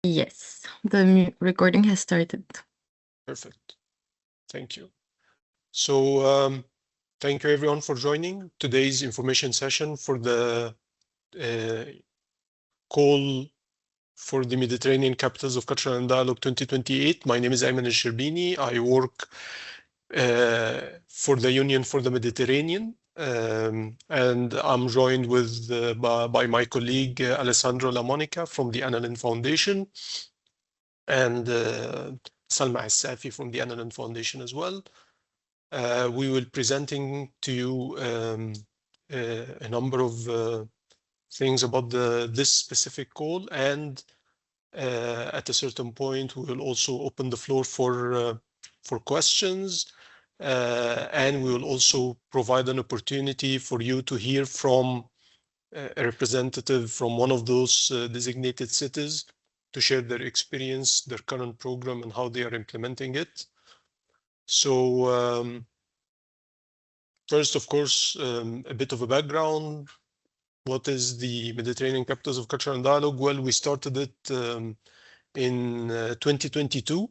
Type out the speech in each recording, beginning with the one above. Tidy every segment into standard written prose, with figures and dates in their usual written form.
Yes, the recording has started. Perfect. Thank you. So thank you everyone for joining today's information session for the call for the Mediterranean Capitals of Culture and Dialogue 2028. My name is Ayman al-Sherbini. I work for the Union for the Mediterranean. And I'm joined with by my colleague Alessandro Lamonica from the Annalen Foundation and Salma Assafi from the Annalen Foundation as well. We will presenting to you a number of things about this specific call, and at a certain point we will also open the floor for questions, and we will also provide an opportunity for you to hear from a representative from one of those designated cities to share their experience, their current program, and how they are implementing it. So first, of course, a bit of a background. What is the Mediterranean Capitals of Culture and Dialogue? Well, we started it in 2022.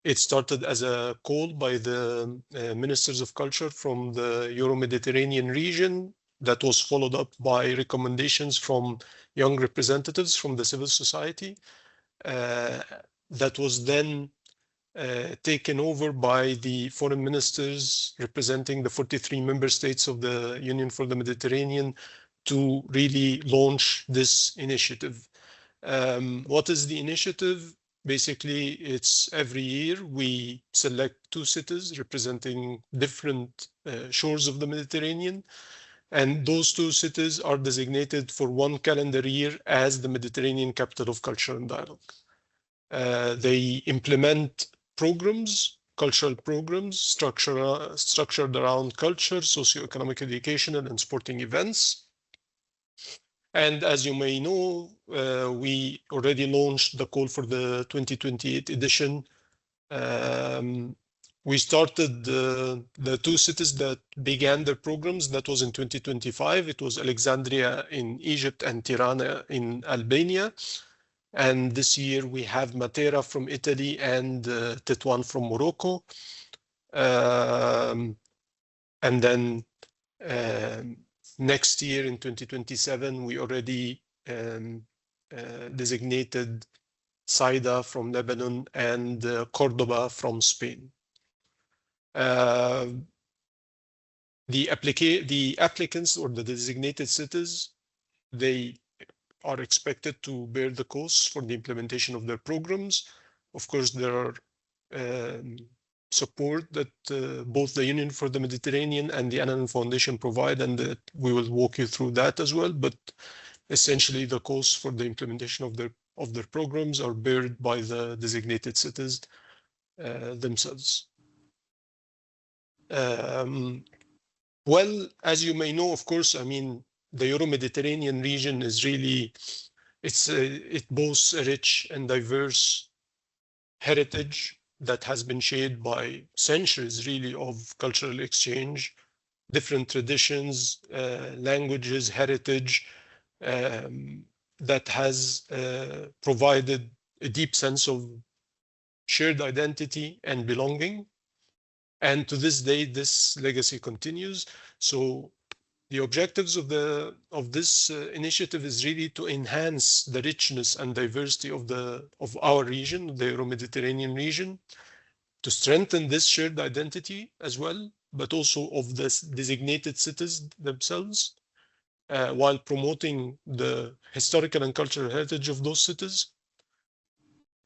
It started as a call by the ministers of culture from the Euro-Mediterranean region that was followed up by recommendations from young representatives from the civil society. That was then taken over by the foreign ministers representing the 43 member states of the Union for the Mediterranean to really launch this initiative. What is the initiative? Basically, it's every year we select 2 cities representing different shores of the Mediterranean, and those 2 cities are designated for 1 calendar year as the Mediterranean Capital of Culture and Dialogue. They implement programs, cultural programs, structured around culture, socioeconomic, educational, and sporting events. And as you may know, we already launched the call for the 2028 edition. We started the 2 cities that began their programs. That was in 2025. It was Alexandria in Egypt and Tirana in Albania. And this year we have Matera from Italy and Tetuan from Morocco. And then next year in 2027, we already designated Saida from Lebanon and Cordoba from Spain. The applicants or the designated cities, they are expected to bear the costs for the implementation of their programs. Of course, there are support that both the Union for the Mediterranean and the Annalen Foundation provide, and that we will walk you through that as well. But essentially, the costs for the implementation of their programs are borne by the designated cities themselves. Well, as you may know, of course, I mean, the Euro-Mediterranean region is really, it boasts a rich and diverse heritage that has been shaped by centuries, really, of cultural exchange, different traditions, languages, heritage, that has provided a deep sense of shared identity and belonging. And to this day, this legacy continues. So the objectives of this initiative is really to enhance the richness and diversity of our region, the Euro-Mediterranean region, to strengthen this shared identity as well, but also of the designated cities themselves, while promoting the historical and cultural heritage of those cities.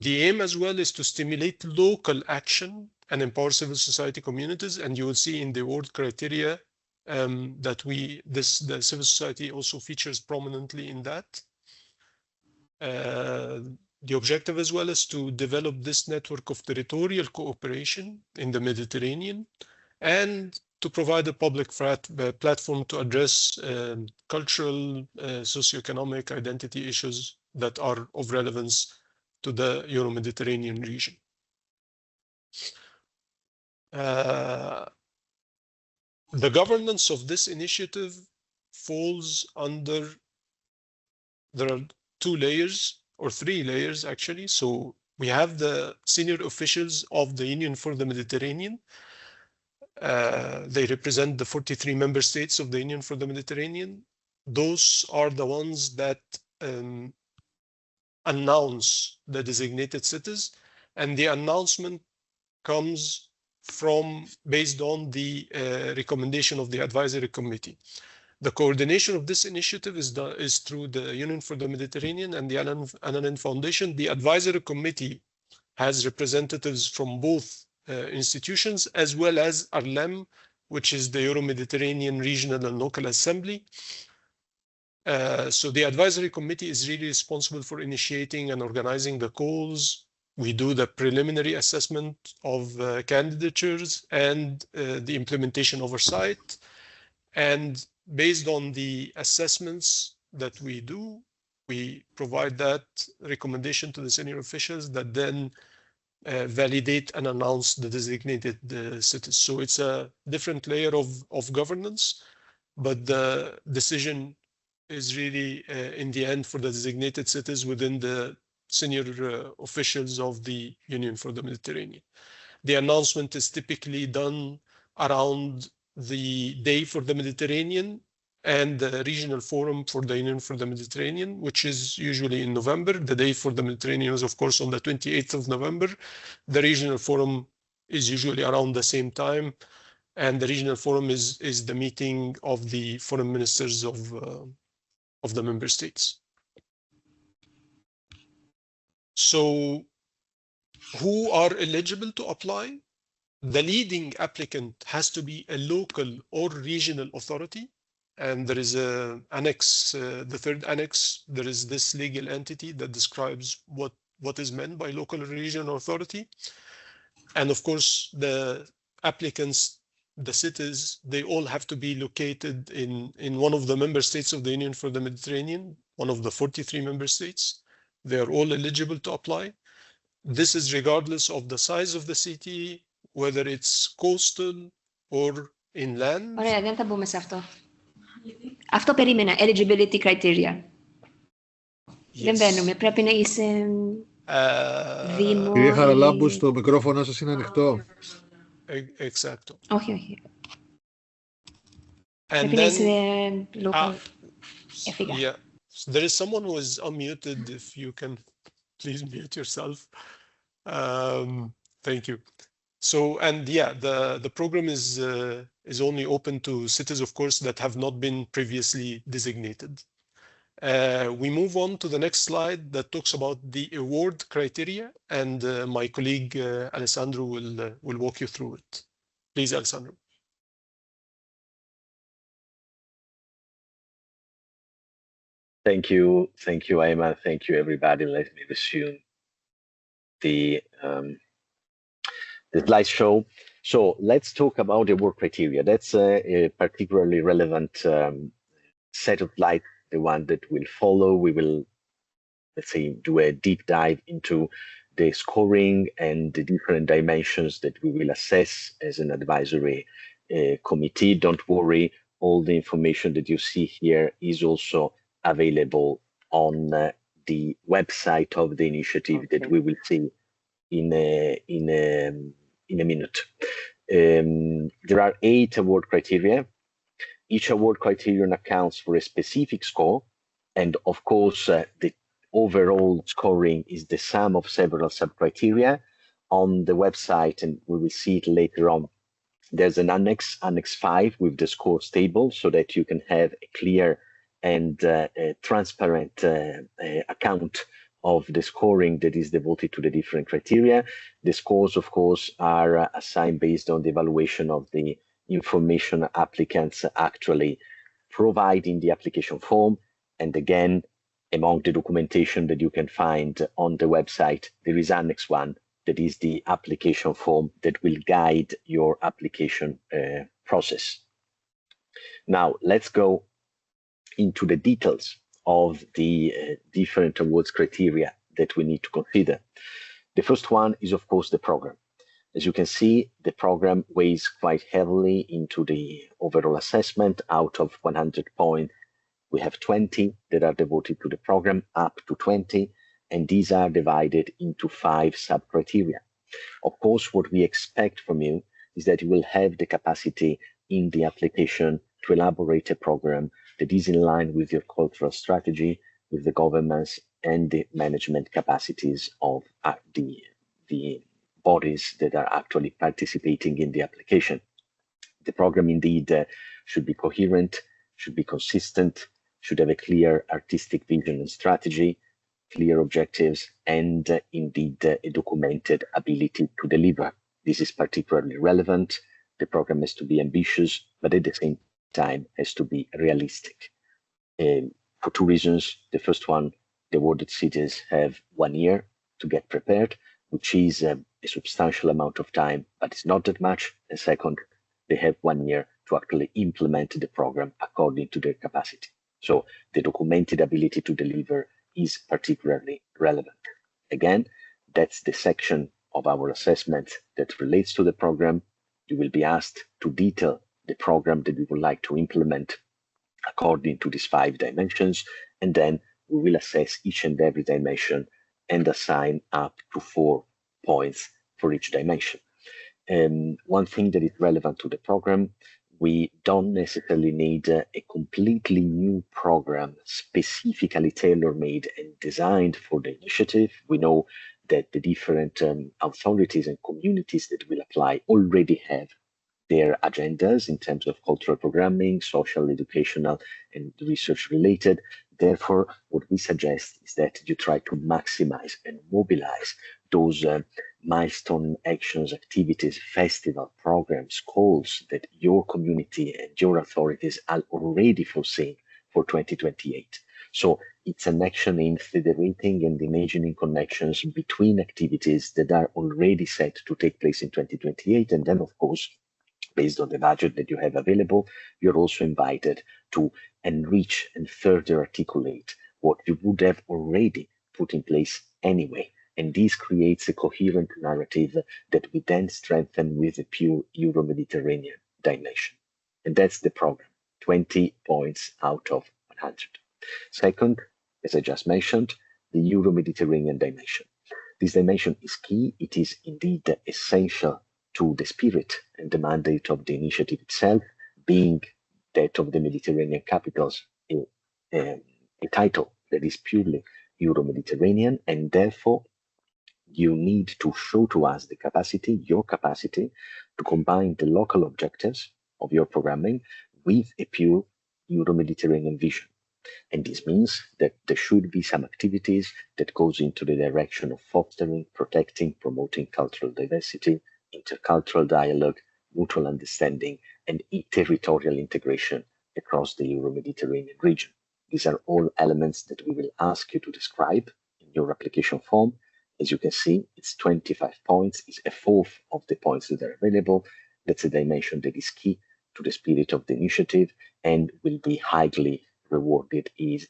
The aim as well is to stimulate local action and empower civil society communities, and you will see in the award criteria that the civil society also features prominently in that. The objective as well is to develop this network of territorial cooperation in the Mediterranean and to provide a public platform to address cultural, socioeconomic identity issues that are of relevance to the Euro-Mediterranean region. The governance of this initiative falls under, there are 2 layers. or 3 layers actually. So we have the senior officials of the Union for the Mediterranean. They represent the 43 member states of the Union for the Mediterranean. Those are the ones that announce the designated cities, and the announcement comes from based on the recommendation of the advisory committee. The coordination of this initiative is through the Union for the Mediterranean and the Annan Foundation. The advisory committee has representatives from both institutions, as well as ARLEM, which is the Euro-Mediterranean Regional and Local Assembly. So the advisory committee is really responsible for initiating and organizing the calls. We do the preliminary assessment of candidatures and the implementation oversight. And based on the assessments that we do, we provide that recommendation to the senior officials that then validate and announce the designated cities. So it's a different layer of governance, but the decision is really in the end for the designated cities within the senior officials of the Union for the Mediterranean. The announcement is typically done around the Day for the Mediterranean and the Regional Forum for the Union for the Mediterranean, which is usually in November. The Day for the Mediterranean is, of course, on the 28th of November. The Regional Forum is usually around the same time. And the Regional Forum is the meeting of the foreign ministers of the member states. So who are eligible to apply? The leading applicant has to be a local or regional authority. And there is a annex, the third annex, there is this legal entity that describes what is meant by local or regional authority. And of course, the applicants, the cities, they all have to be located in one of the member states of the Union for the Mediterranean, one of the 43 member states. They are all eligible to apply. This is regardless of the size of the city, whether it's coastal or inland. Ωραία, δεν θα μπούμε σε αυτό. Αυτό περίμενα, eligibility criteria. Δεν μπαίνουμε, πρέπει να είσαι Δήμο. Κύριε Χαραλάμπου, το μικρόφωνο σας είναι ανοιχτό. Exacto. Όχι, όχι. And πρέπει να then, είσαι local. Έφυγα. Yeah, there is someone who is unmuted. If you can please mute yourself. Thank you. So, and yeah, the program is only open to cities, of course, that have not been previously designated. We move on to the next slide that talks about the award criteria, and my colleague Alessandro will walk you through it. Please, Alessandro. Thank you, Ayman. Thank you, everybody. Let me resume the slideshow. So let's talk about the award criteria. That's a particularly relevant set of slides, the one that will follow. We will, let's say, do a deep dive into the scoring and the different dimensions that we will assess as an advisory committee. Don't worry, all the information that you see here is also available on the website of the initiative that we will see in a minute. There are 8 award criteria. Each award criterion accounts for a specific score, and of course, the overall scoring is the sum of several sub-criteria. On the website, and we will see it later on, there's an annex 5 with the scores table, so that you can have a clear and transparent account of the scoring that is devoted to the different criteria. The scores, of course, are assigned based on the evaluation of the information applicants actually provide in the application form. And again, among the documentation that you can find on the website, there is Annex 1, that is the application form that will guide your application process. Now, let's go into the details of the different awards criteria that we need to consider. The first one is, of course, the program. As you can see, the program weighs quite heavily into the overall assessment. Out of 100 points, we have 20 that are devoted to the program, up to 20. and these are divided into 5 sub-criteria. Of course, what we expect from you is that you will have the capacity in the application to elaborate a program that is in line with your cultural strategy, with the governance and the management capacities of the bodies that are actually participating in the application. The program indeed should be coherent, should be consistent, should have a clear artistic vision and strategy, clear objectives, and indeed a documented ability to deliver. This is particularly relevant. The program has to be ambitious, but at the same time has to be realistic. For 2 reasons. The first one, the awarded cities have 1 year to get prepared, which is a substantial amount of time, but it's not that much. And second, they have 1 year to actually implement the program according to their capacity. So the documented ability to deliver is particularly relevant. Again, that's the section of our assessment that relates to the program. You will be asked to detail the program that you would like to implement according to these 5 dimensions, and then we will assess each and every dimension and assign up to 4 points for each dimension. One thing that is relevant to the program, we don't necessarily need a completely new program specifically tailor-made and designed for the initiative. We know that the different authorities and communities that will apply already have their agendas in terms of cultural programming, social, educational, and research related. Therefore, what we suggest is that you try to maximize and mobilize those milestone actions, activities, festival programs, calls that your community and your authorities are already foreseen for 2028. So it's an action in federating and imagining connections between activities that are already set to take place in 2028. And then, of course, based on the budget that you have available, you're also invited to enrich and further articulate what you would have already put in place anyway. And this creates a coherent narrative that we then strengthen with a pure Euro-Mediterranean dimension. And that's the program, 20 points out of 100. Second, as I just mentioned, the Euro-Mediterranean dimension. This dimension is key. It is indeed essential to the spirit and the mandate of the initiative itself, being that of the Mediterranean capitals, a title that is purely Euro-Mediterranean, and therefore you need to show to us the capacity, your capacity, to combine the local objectives of your programming with a pure Euro-Mediterranean vision. And this means that there should be some activities that goes into the direction of fostering, protecting, promoting cultural diversity, intercultural dialogue, mutual understanding, and territorial integration across the Euro-Mediterranean region. These are all elements that we will ask you to describe in your application form. As you can see, it's 25 points. It's a fourth of the points that are available. That's a dimension that is key to the spirit of the initiative and will be highly rewarded if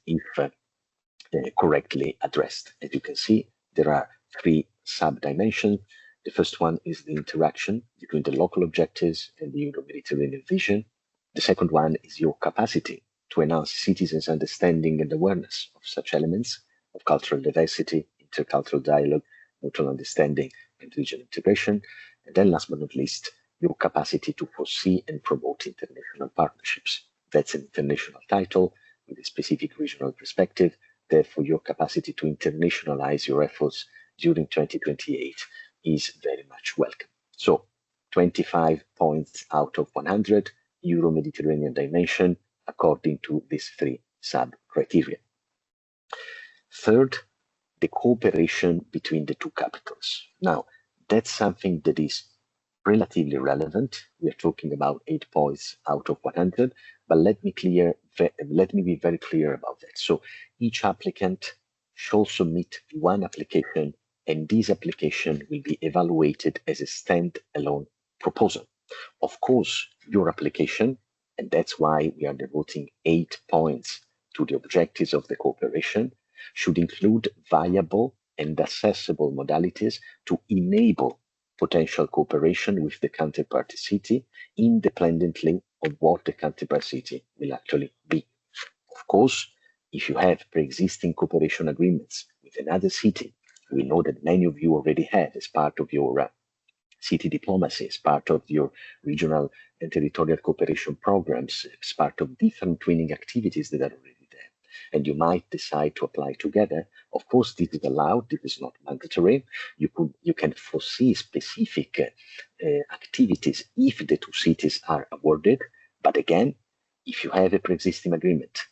correctly addressed. As you can see, there are 3 sub-dimensions. The first one is the interaction between the local objectives and the Euro-Mediterranean vision. The second one is your capacity to enhance citizens' understanding and awareness of such elements of cultural diversity, intercultural dialogue, mutual understanding, and regional integration. And then last but not least, your capacity to foresee and promote international partnerships. That's an international title with a specific regional perspective. Therefore, your capacity to internationalize your efforts during 2028 is very much welcome. So 25 points out of 100, Euro-Mediterranean dimension, according to these 3 sub-criteria. Third, the cooperation between the 2 capitals. Now, that's something that is relatively relevant. We are talking about 8 points out of 100, but let me be very clear about that. So each applicant shall submit 1 application, and this application will be evaluated as a stand-alone proposal. Of course, your application, and that's why we are devoting 8 points to the objectives of the cooperation, should include viable and accessible modalities to enable potential cooperation with the counterparty city, independently of what the counterparty city will actually be. Of course, if you have pre-existing cooperation agreements with with another city. We know that many of you already have as part of your city diplomacy, as part of your regional and territorial cooperation programs, as part of different twinning activities that are already there. And you might decide to apply together. Of course, this is allowed, this is not mandatory. You can foresee specific activities if the two cities are awarded. But again, if you have a pre-existing agreement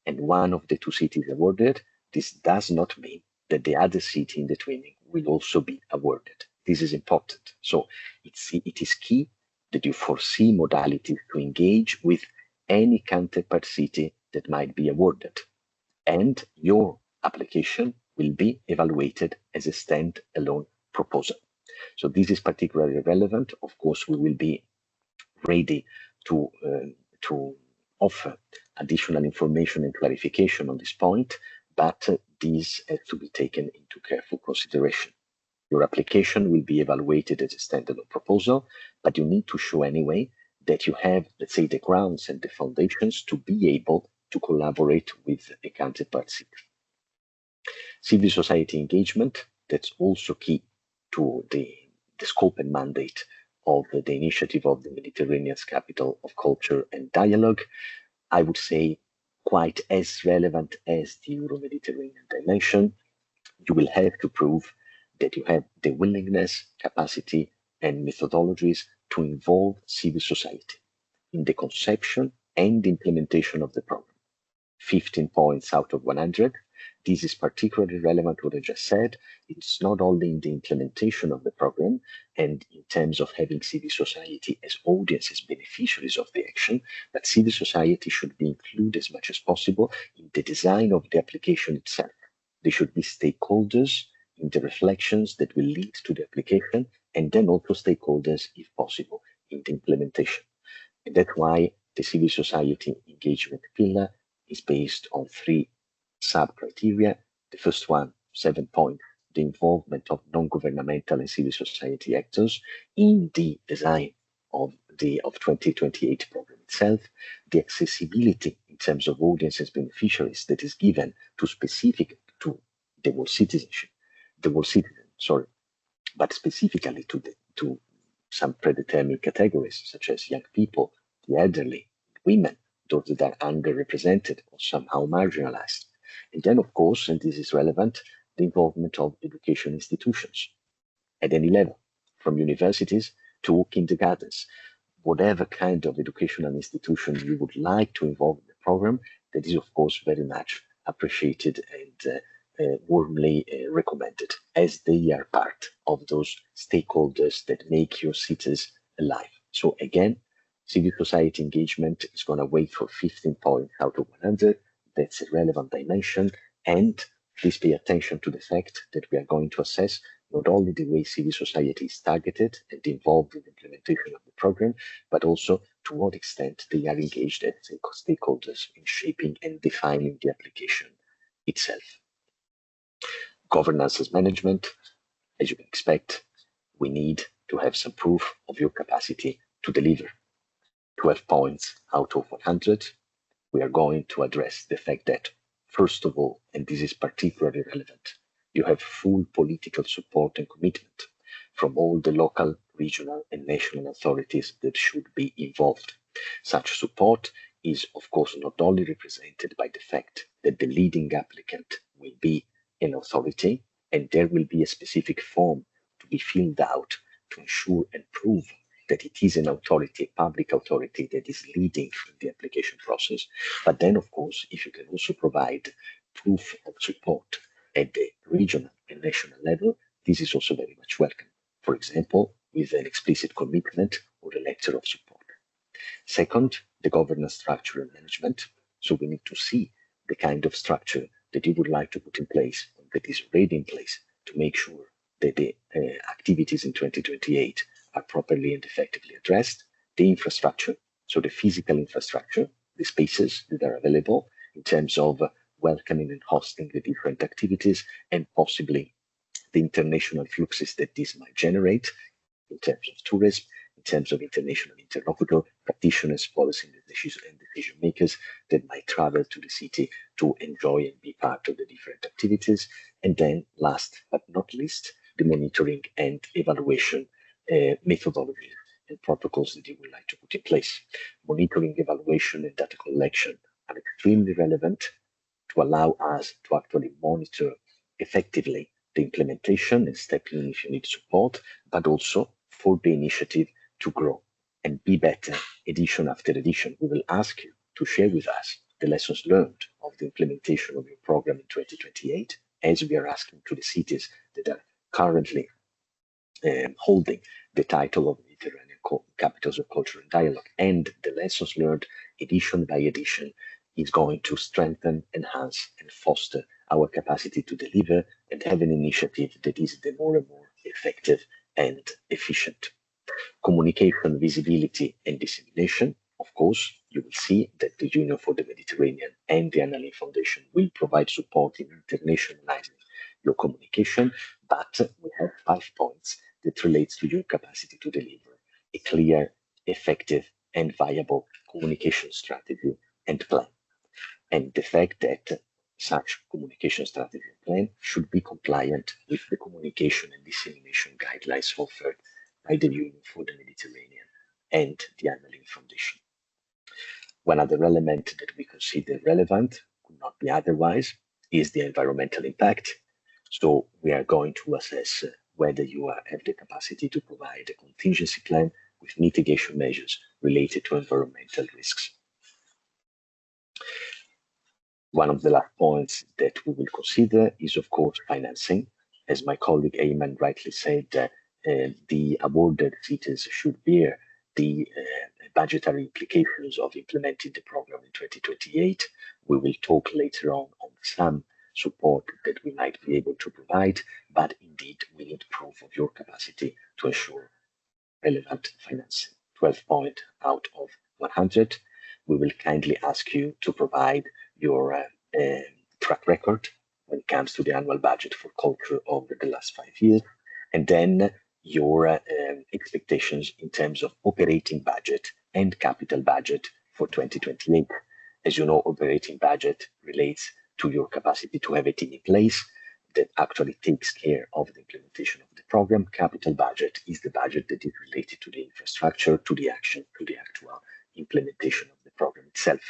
and one of the two cities awarded, this does not mean that the other city in the twinning will also be awarded. This is important. So it is key that you foresee modalities to engage with any counterpart city that might be awarded. And your application will be evaluated as a standalone proposal. So this is particularly relevant. Of course, we will be ready to offer additional information and clarification on this point, but these have to be taken into careful consideration. Your application will be evaluated as a standalone proposal, but you need to show anyway that you have, let's say, the grounds and the foundations to be able to collaborate with a counterpart city. Civil society engagement, that's also key to the scope and mandate of the initiative of the Mediterranean's Capital of Culture and Dialogue. I would say quite as relevant as the Euro-Mediterranean dimension. You will have to prove that you have the willingness, capacity, and methodologies to involve civil society in the conception and implementation of the program. 15 points out of 100. This is particularly relevant what I just said. It's not only in the implementation of the program and in terms of having civil society as audiences, beneficiaries of the action, but civil society should be included as much as possible in the design of the application itself. They should be stakeholders in the reflections that will lead to the application, and then also stakeholders, if possible, in the implementation. And that's why the civil society engagement pillar is based on 3 sub-criteria. The first one, 7 points, the involvement of non-governmental and civil society actors in the design of the 2028 program itself, the accessibility in terms of audiences beneficiaries that is given to specific to the world citizen, but specifically to some predetermined categories such as young people, the elderly, women, those that are underrepresented or somehow marginalized. And then, of course, and this is relevant, the involvement of education institutions at any level, from universities to kindergartens, whatever kind of educational institution you would like to involve in the program, that is, of course, very much appreciated and warmly recommended, as they are part of those stakeholders that make your cities alive. So again, civil society engagement is going to wait for 15 points out of 100. That's a relevant dimension. And please pay attention to the fact that we are going to assess not only the way civil society is targeted and involved in the implementation of the program, but also to what extent they are engaged as stakeholders in shaping and defining the application itself. Governance as management, as you can expect, we need to have some proof of your capacity to deliver. 12 points out of 100. We are going to address the fact that, first of all, and this is particularly relevant, you have full political support and commitment from all the local, regional, and national authorities that should be involved. Such support is, of course, not only represented by the fact that the leading applicant will be an authority, and there will be a specific form to be filled out to ensure and prove that it is an authority, a public authority that is leading the application process. But then, of course, if you can also provide proof of support at the regional and national level, this is also very much welcome. For example, with an explicit commitment or a letter of support. Second, the governance structure and management. So we need to see the kind of structure that you would like to put in place, that is already in place, to make sure that the activities in 2028 are properly and effectively addressed. The infrastructure, so the physical infrastructure, the spaces that are available in terms of welcoming and hosting the different activities, and possibly the international fluxes that this might generate in terms of tourism, in terms of international interlocutor, practitioners, policy and decision makers that might travel to the city to enjoy and be part of the different activities. And then last but not least, the monitoring and evaluation methodologies and protocols that you would like to put in place. Monitoring, evaluation, and data collection are extremely relevant to allow us to actually monitor effectively the implementation and stepping if you need support, but also for the initiative to grow and be better edition after edition. We will ask you to share with us the lessons learned of the implementation of your program in 2028, as we are asking to the cities that are currently holding the title of Mediterranean Capitals of Culture and Dialogue. And the lessons learned edition by edition is going to strengthen, enhance, and foster our capacity to deliver and have an initiative that is the more and more effective and efficient. Communication, visibility, and dissemination. Of course, you will see that the Union for the Mediterranean and the Annalene Foundation will provide support in internationalizing your communication, but we have 5 points that relates to your capacity to deliver a clear, effective, and viable communication strategy and plan. And the fact that such communication strategy and plan should be compliant with the communication and dissemination guidelines offered by the Union for the Mediterranean and the Annalene Foundation. One other element that we consider relevant, could not be otherwise, is the environmental impact. So we are going to assess whether you have the capacity to provide a contingency plan with mitigation measures related to environmental risks. One of the last points that we will consider is, of course, financing. As my colleague Ayman rightly said, the awarded cities should bear the budgetary implications of implementing the program in 2028. We will talk later on some support that we might be able to provide, but indeed we need proof of your capacity to ensure relevant financing. 12 points out of 100. We will kindly ask you to provide your track record when it comes to the annual budget for culture over the last 5 years, and then your expectations in terms of operating budget and capital budget for 2028. As you know, operating budget relates to your capacity to have a team in place that actually takes care of the implementation of the program. Capital budget is the budget that is related to the infrastructure, to the action, to the actual implementation of the program itself.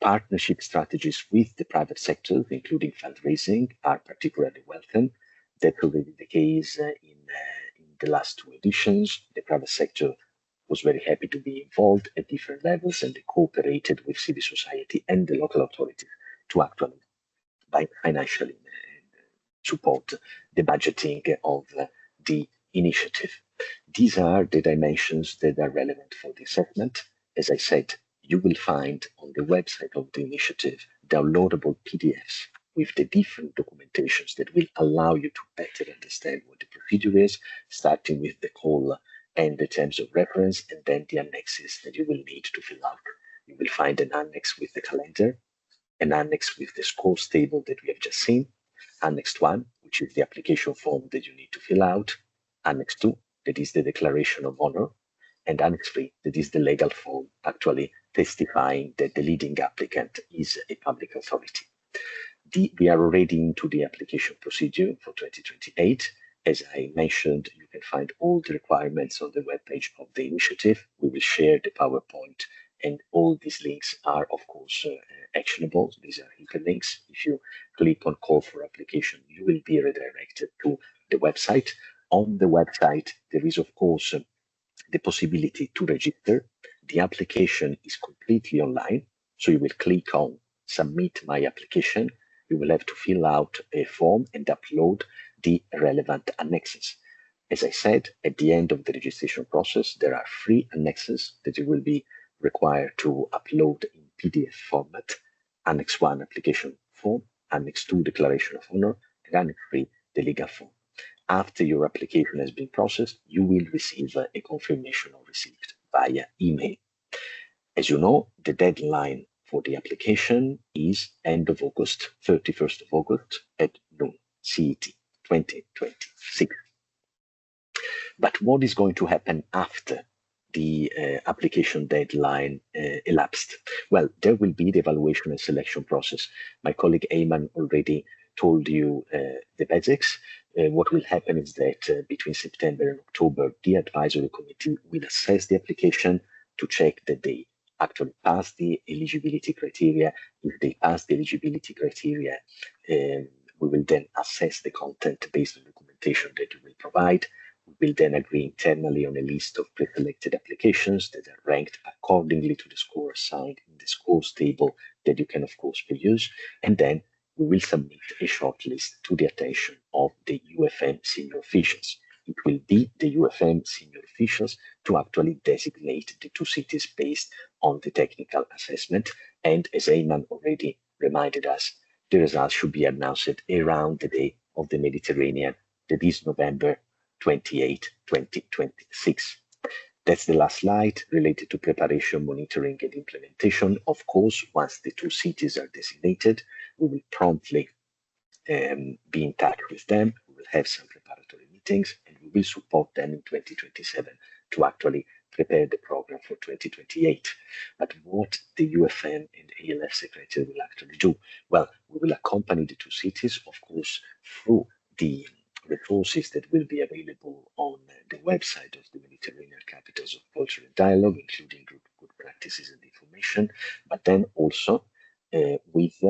Partnership strategies with the private sector, including fundraising, are particularly welcome. That's already the case in the last 2 editions. The private sector was very happy to be involved at different levels, and they cooperated with civil society and the local authorities to actually financially support the budgeting of the initiative. These are the dimensions that are relevant for the assessment. As I said, you will find on the website of the initiative downloadable PDFs with the different documentations that will allow you to better understand what the procedure is, starting with the call and the terms of reference, and then the annexes that you will need to fill out. You will find an annex with the calendar, an annex with the scores table that we have just seen, Annex 1, which is the application form that you need to fill out, Annex 2, that is the declaration of honor, and Annex 3, that is the legal form actually testifying that the leading applicant is a public authority. We are already into the application procedure for 2028. As I mentioned, you can find all the requirements on the webpage of the initiative. We will share the PowerPoint, and all these links are, of course, actionable. These are hyperlinks. If you click on call for application, you will be redirected to the website. On the website, there is, of course, the possibility to register. The application is completely online, so you will click on submit my application. You will have to fill out a form and upload the relevant annexes. As I said, at the end of the registration process, there are 3 annexes that you will be required to upload in PDF format. Annex 1 application form, Annex 2 declaration of honor, and Annex 3 the legal form. After your application has been processed, you will receive a confirmation of receipt via email. As you know, the deadline for the application is end of August, 31st of August at noon, CET 2026. But But what is going to happen after the application deadline elapsed? Well, there will be the evaluation and selection process. My colleague Ayman already told you the basics. What will happen is that between September and October, the advisory committee will assess the application to check that they actually pass the eligibility criteria. If they pass the eligibility criteria, we will then assess the content based on the documentation that you will provide. We will then agree internally on a list of pre-selected applications that are ranked accordingly to the score assigned in the scores table that you can, of course, peruse. And then we will submit a shortlist to the attention of the UFM senior officials. It will be the UFM senior officials to actually designate the 2 cities based on the technical assessment. And as Ayman already reminded us, the results should be announced around the day of the Mediterranean, that is November 28, 2026. That's the last slide related to preparation, monitoring, and implementation. Of course, once the 2 cities are designated, we will promptly be in touch with them. We will have some preparatory meetings, and we will support them in 2027 to actually prepare the program for 2028. But what the UFM and ALF secretary will actually do? Well, we will accompany the 2 cities, of course, through the resources that will be available on the website of the Mediterranean Capitals of Culture and Dialogue, including good practices and information, but then also with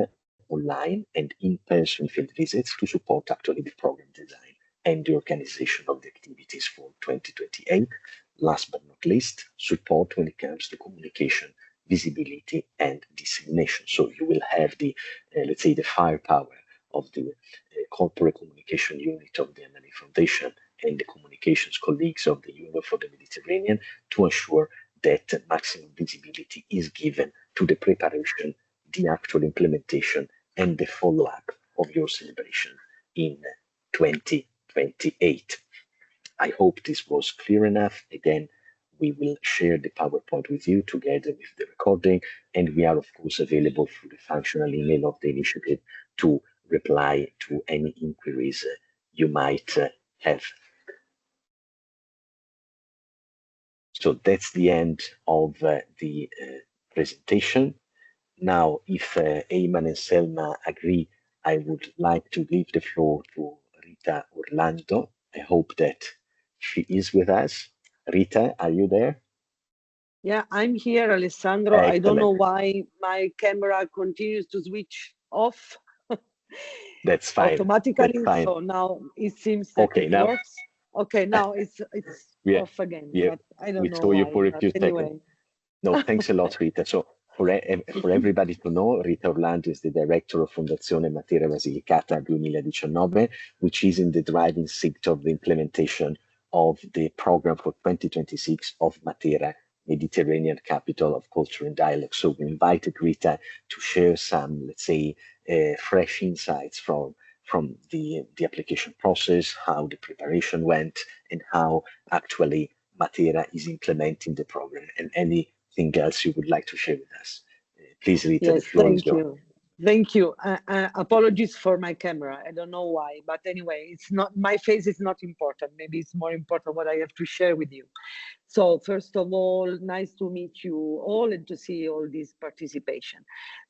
online and in-person field visits to support actually the program design and the organization of the activities for 2028. Last but not least, support when it comes to communication, visibility, and dissemination. So you will have the, let's say, the firepower of the corporate communication unit of the MLA Foundation and the communications colleagues of the Union for the Mediterranean to ensure that maximum visibility is given to the preparation, the actual implementation, and the follow-up of your celebration in 2028. I hope this was clear enough. Again, we will share the PowerPoint with you together with the recording, and we are, of course, available through the functional email of the initiative to reply to any inquiries you might have. So that's the end of the presentation. Now, if Ayman and Selma agree, I would like to give the floor to Rita Orlando. I hope that she is with us. Rita, are you there? Yeah, I'm here, Alessandro. Excellent. I don't know why my camera continues to switch off. That's fine. Automatically. That's fine. So now it seems that it works. Okay, now it's yeah. off again. Yeah. But I don't know saw why. You for a few anyway. seconds. No, thanks a lot, Rita. So for everybody to know, Rita Orlando is the director of Fondazione Matera Basilicata 2019, which is in the driving seat of the implementation of the program for 2026 of Matera, Mediterranean Capital of Culture and Dialogue. So we invited Rita to share some, let's say, fresh insights from the application process, how the preparation went, and how actually Matera is implementing the program, and anything else you would like to share with us. Please, Rita, yes, the floor thank is yours. you. Thank you. Apologies for my camera. I don't know why, but anyway, it's not, my face is not important. Maybe it's more important what I have to share with you. So first of all, nice to meet you all and to see all this participation.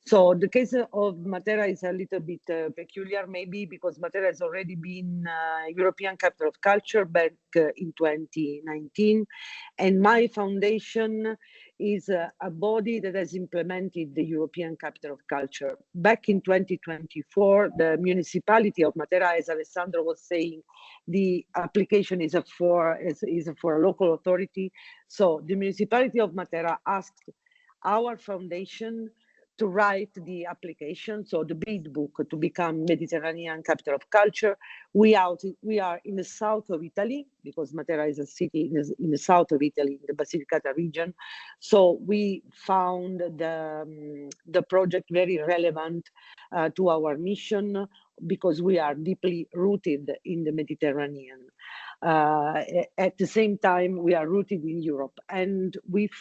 So the case of Matera is a little bit peculiar, maybe because Matera has already been European Capital of Culture back in 2019. And my foundation is a body that has implemented the European Capital of Culture. Back in 2024, the municipality of Matera, as Alessandro was saying, the application is for a local authority. So the municipality of Matera asked our foundation to write the application, so the bid book to become Mediterranean Capital of Culture. We are in the south of Italy, because Matera is a city in the south of Italy, in the Basilicata region. So we found the project very relevant to our mission, because we are deeply rooted in the Mediterranean. At the same time, we are rooted in Europe, and we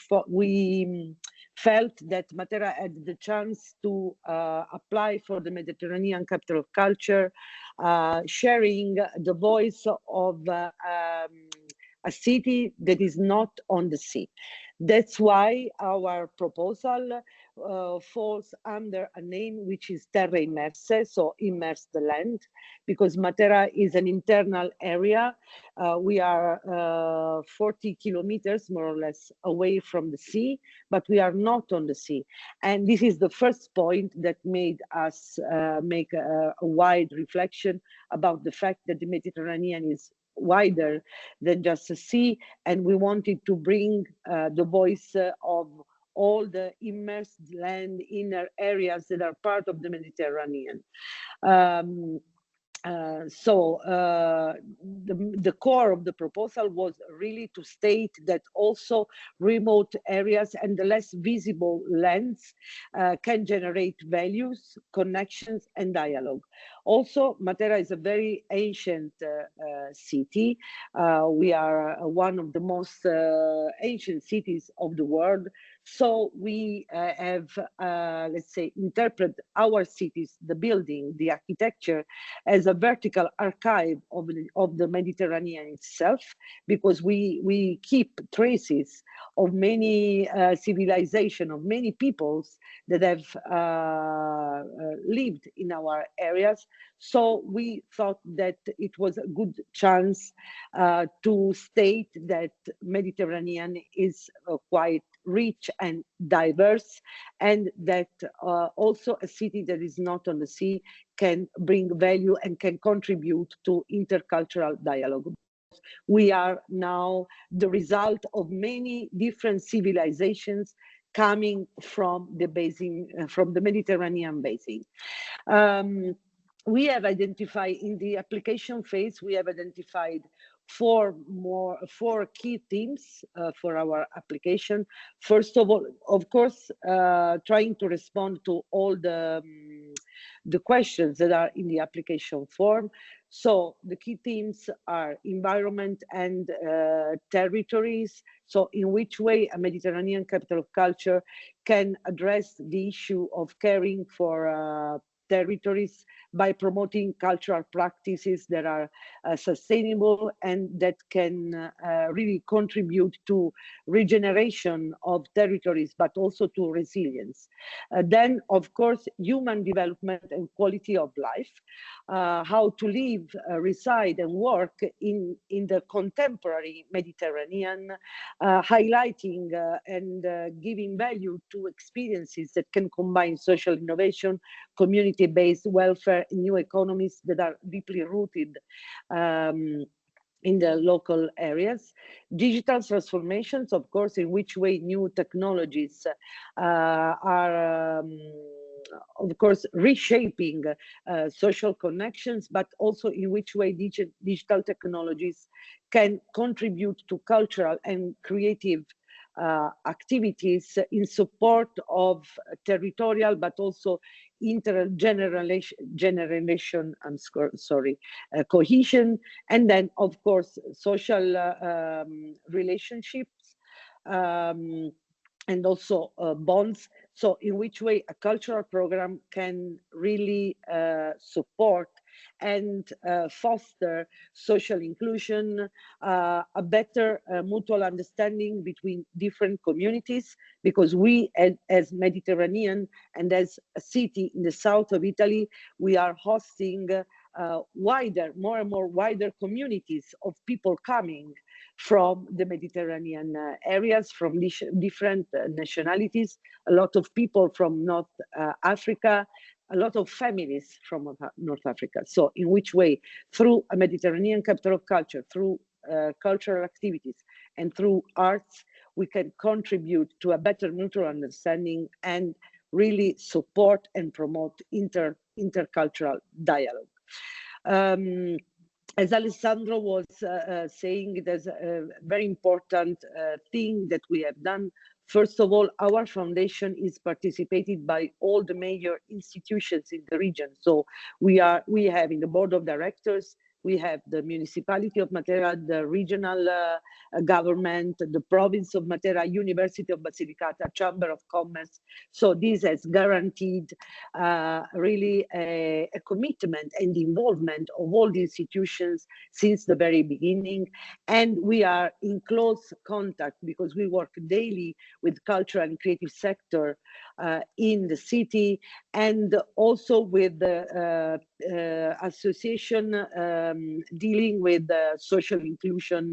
felt that Matera had the chance to apply for the Mediterranean Capital of Culture, sharing the voice of a city that is not on the sea. That's why our proposal falls under a name which is terra immerse, so immerse the land, because Matera is an internal area. We are 40 kilometers more or less away from the sea, but we are not on the sea. And this is the first point that made us make a wide reflection about the fact that the Mediterranean is wider than just a sea, and we wanted to bring the voice of all the immersed land inner areas that are part of the Mediterranean. The core of the proposal was really to state that also remote areas and the less visible lands can generate values, connections, and dialogue. Also, Matera is a very ancient city. We are one of the most ancient cities of the world. So we have, let's say, interpret our cities, the building, the architecture, as a vertical archive of the Mediterranean itself, because we keep traces of many civilizations, of many peoples that have lived in our areas. So we thought that it was a good chance to state that Mediterranean is quite rich and diverse, and that also a city that is not on the sea can bring value and can contribute to intercultural dialogue. We are now the result of many different civilizations coming from the basin, from the Mediterranean basin. We have identified in the application phase, we have identified four key themes for our application. First of all, of course, trying to respond to all the questions that are in the application form. So the key themes are environment and territories. So in which way a Mediterranean capital of culture can address the issue of caring for territories by promoting cultural practices that are sustainable and that can really contribute to regeneration of territories, but also to resilience. Then, of course, human development and quality of life, how to live, reside, and work in the contemporary Mediterranean, highlighting and giving value to experiences that can combine social innovation, community-based welfare, new economies that are deeply rooted in the local areas. Digital transformations, of course, in which way new technologies are of course, reshaping social connections, but also in which way digital technologies can contribute to cultural and creative activities in support of territorial, but also intergeneration, cohesion, and then, of course, social relationships, and also bonds. So in which way a cultural program can really support and foster social inclusion, a better mutual understanding between different communities, because we as Mediterranean and as a city in the south of Italy, we are hosting more and more wider communities of people coming from the Mediterranean areas, from different nationalities, a lot of people from North Africa, a lot of families from North Africa. So in which way, through a Mediterranean capital of culture, through cultural activities, and through arts, we can contribute to a better mutual understanding and really support and promote intercultural dialogue. As Alessandro was saying, there's a very important thing that we have done. First of all, our foundation is participated by all the major institutions in the region. So we have in the board of directors, we have the municipality of Matera, the regional government, the province of Matera, University of Basilicata, Chamber of Commerce. So this has guaranteed really a commitment and involvement of all the institutions since the very beginning. And we are in close contact because we work daily with cultural and creative sector in the city, and also with the association dealing with social inclusion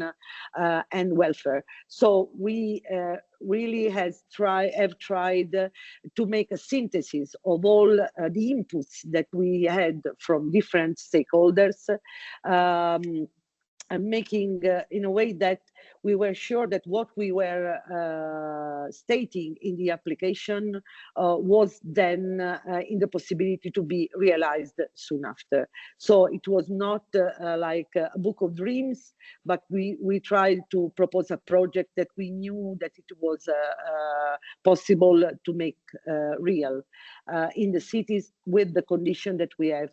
and welfare. So we really have tried to make a synthesis of all the inputs that we had from different stakeholders, and making in a way that we were sure that what we were stating in the application was then in the possibility to be realized soon after. So it was not like a book of dreams, but we tried to propose a project that we knew that it was possible to make real in the cities with the condition that we have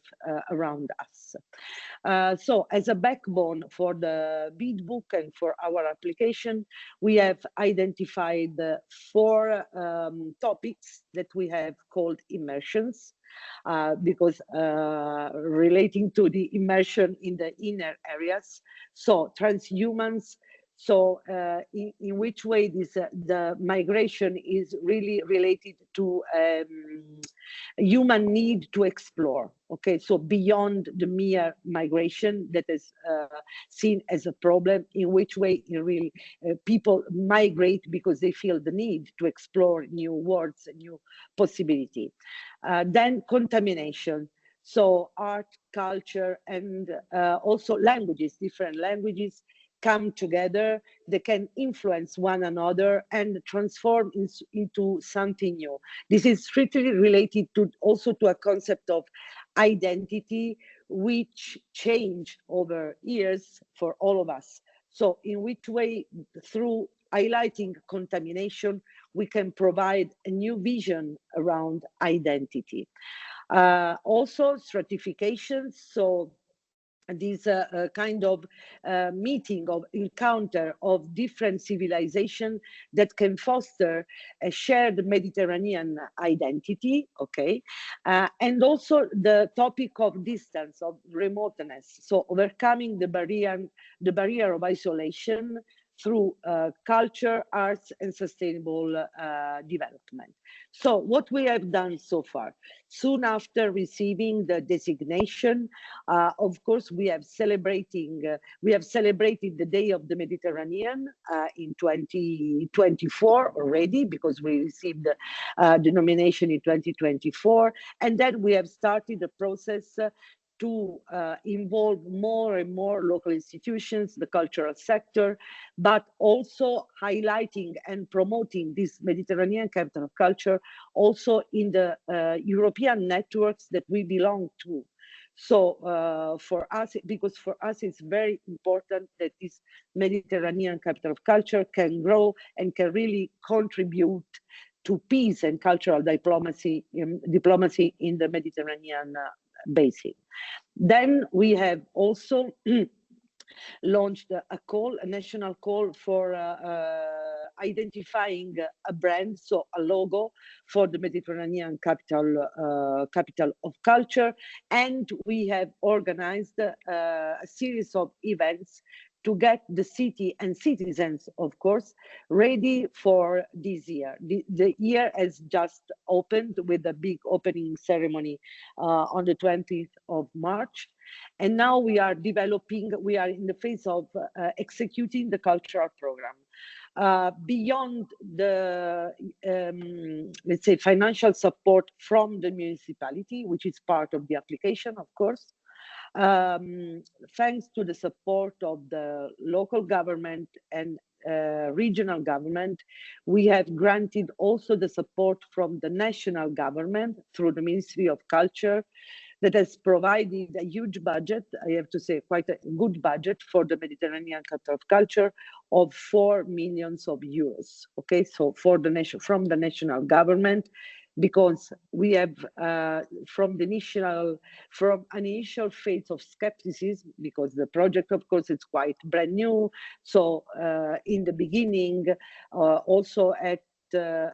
around us. So as a backbone for the bid book and for our application, we have identified 4 topics that we have called immersions, because relating to the immersion in the inner areas. So transhumans, so in which way this the migration is really related to human need to explore. Okay, so beyond the mere migration that is seen as a problem, in which way really people migrate because they feel the need to explore new worlds and new possibility. Then contamination. So art, culture, and also languages, different languages come together, they can influence one another and transform into something new. This is strictly related to also to a concept of identity, which change over years for all of us. So in which way, through highlighting contamination, we can provide a new vision around identity. Also stratifications, so this kind of meeting of encounter of different civilization that can foster a shared Mediterranean identity, okay? And also the topic of distance, of remoteness, so overcoming the barrier of isolation through culture, arts, and sustainable development. So what we have done so far, soon after receiving the designation, of course, we have celebrated the Day of the Mediterranean in 2024 already, because we received the nomination in 2024, and then we have started the process to involve more and more local institutions, the cultural sector, but also highlighting and promoting this Mediterranean capital of culture also in the European networks that we belong to. So for us, because for us it's very important that this Mediterranean capital of culture can grow and can really contribute to peace and cultural diplomacy in the Mediterranean basin. Then we have also launched a national call for identifying a brand, so a logo for the Mediterranean capital of culture, and we have organized a series of events to get the city and citizens, of course, ready for this year. The year has just opened with a big opening ceremony on the 20th of March. And now we are in the phase of executing the cultural program. Beyond the, let's say, financial support from the municipality, which is part of the application, of course, thanks to the support of the local government and regional government, we have granted also the support from the national government through the Ministry of Culture, that has provided a huge budget, I have to say quite a good budget for the Mediterranean capital of culture of 4 million euros. Okay, so for the from the national government, because we have from an initial phase of skepticism, because the project, of course, it's quite brand new. So in the beginning, also at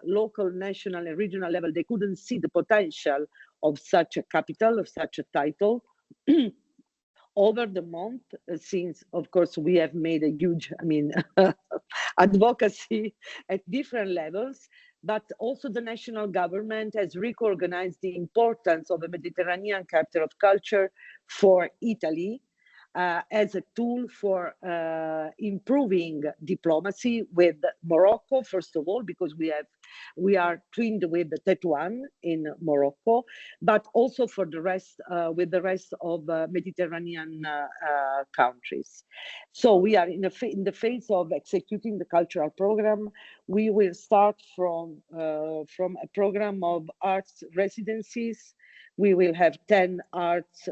local, national, and regional level, they couldn't see the potential of such a capital, of such a title. Over the month, since of course we have made a huge, advocacy at different levels, but also the national government has recognized the importance of a Mediterranean capital of culture for Italy as a tool for improving diplomacy with Morocco, first of all, because we are twinned with Tetuan in Morocco, but also for the rest, with the rest of Mediterranean countries. So we are in the phase of executing the cultural program. We will start from a program of arts residencies. We will have 10 artists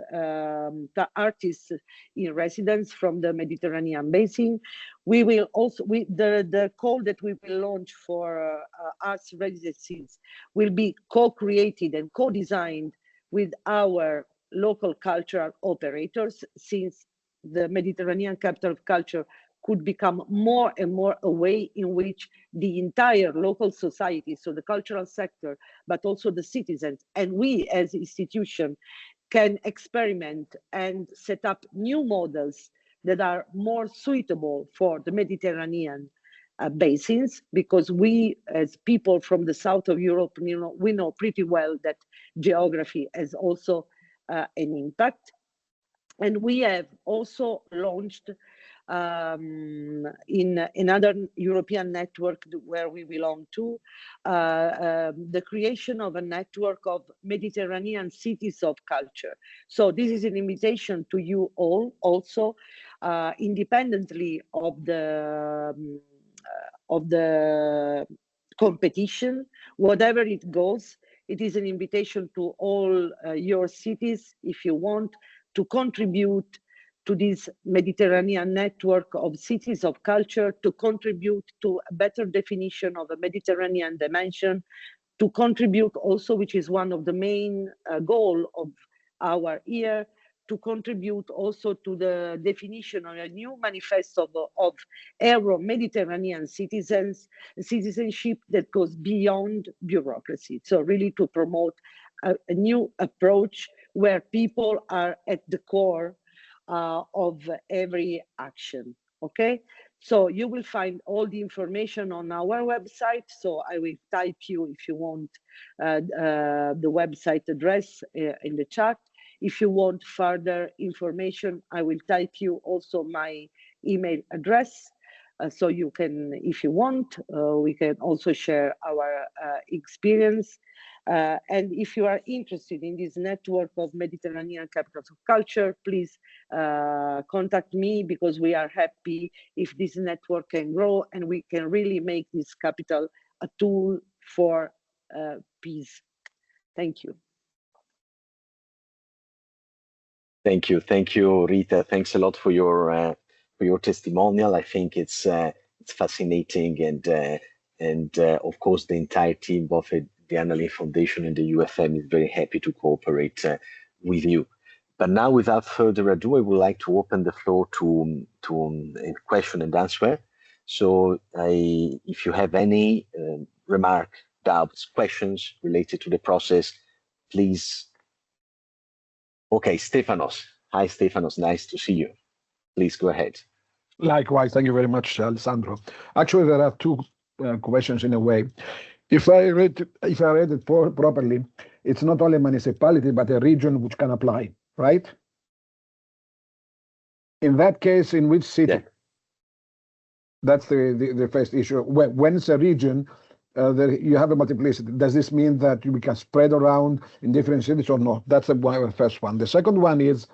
in residence from the Mediterranean basin. We will also, the call that we will launch for arts residencies will be co-created and co-designed with our local cultural operators, since the Mediterranean capital of culture could become more and more a way in which the entire local society, so the cultural sector, but also the citizens, and we as institution can experiment and set up new models that are more suitable for the Mediterranean basins, because we as people from the south of Europe, we know pretty well that geography has also an impact. And we have also launched in another European network where we belong to, the creation of a network of Mediterranean cities of culture. So this is an invitation to you all, also independently of the competition, whatever it goes. It is an invitation to all your cities, if you want, to contribute to this Mediterranean network of cities of culture, to contribute to a better definition of a Mediterranean dimension, to contribute also, which is one of the main goal of our year, to contribute also to the definition of a new manifesto of Euro-Mediterranean citizenship that goes beyond bureaucracy. So really to promote a new approach where people are at the core of every action, okay? So you will find all the information on our website. So I will type you, if you want, the website address in the chat. If you want further information, I will type you also my email address. So you can, if you want, we can also share our experience. And if you are interested in this network of Mediterranean capitals of culture, please contact me, because we are happy if this network can grow and we can really make this capital a tool for peace. Thank you. Thank you, Rita. Thanks a lot for your testimonial. I think it's fascinating, and of course the entire team, both at the Annalene Foundation and the UFM, is very happy to cooperate with you. But now, without further ado, I would like to open the floor to a question and answer. So, if you have any remark, doubts, questions related to the process, please. Okay, Stefanos. Hi, Stefanos. Nice to see you. Please go ahead. Likewise. Thank you very much, Alessandro. Actually, there are two questions in a way. If I read it properly, it's not only a municipality, but a region which can apply, right? In that case, in which city? Yeah. That's the first issue. When it's a region, you have a multiplicity. Does this mean that we can spread around in different cities or not? That's the first one. The second one is,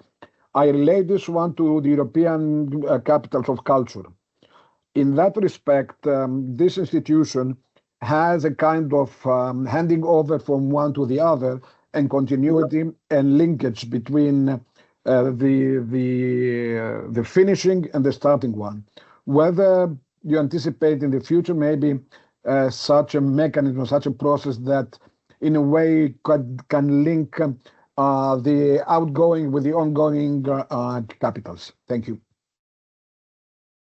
I relate this one to the European capitals of culture. In that respect, this institution has a kind of handing over from one to the other, and continuity and linkage between the finishing and the starting one. Whether you anticipate in the future maybe such a mechanism, such a process that in a way can link the outgoing with the ongoing capitals. Thank you.